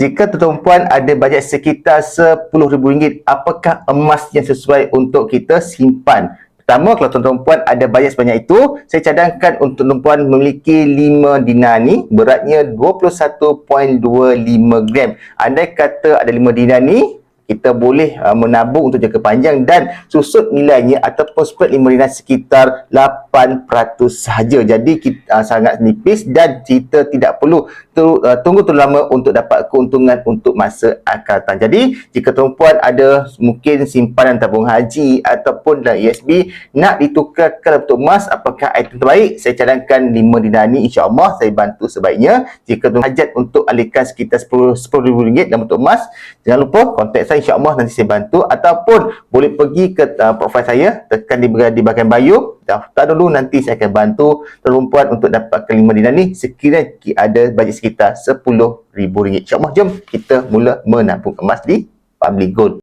Jika tuan-puan ada bajet sekitar RM10,000, apakah emas yang sesuai untuk kita simpan? Pertama, kalau tuan-puan ada bajet sebanyak itu, saya cadangkan untuk tuan-puan memiliki 5 dinar ni, beratnya 21.25 gram. Andai kata ada 5 dinar ni, kita boleh menabung untuk jangka panjang dan susut nilainya ataupun spread 5 dinar sekitar 8% sahaja. Jadi kita sangat nipis dan kita tidak perlu tunggu terlalu lama untuk dapat keuntungan untuk masa akan datang. Jadi jika tuan-puan ada mungkin simpanan tabung haji ataupun dalam ESB nak ditukarkan untuk emas, apakah item terbaik? Saya cadangkan 5 dinar ni, insya-Allah saya bantu sebaiknya. Jika tuan hajat untuk alihkan sekitar RM10,000 dalam bentuk emas, jangan lupa kontak saya, insya-Allah nanti saya bantu, ataupun boleh pergi ke profil saya, tekan di bahagian bio, daftar dulu, nanti saya akan bantu tuan-puan untuk dapatkan 5 dinar ni sekiranya ada bajet sekitar RM10,000. InsyaAllah, jom kita mula menabung emas di Family Gold.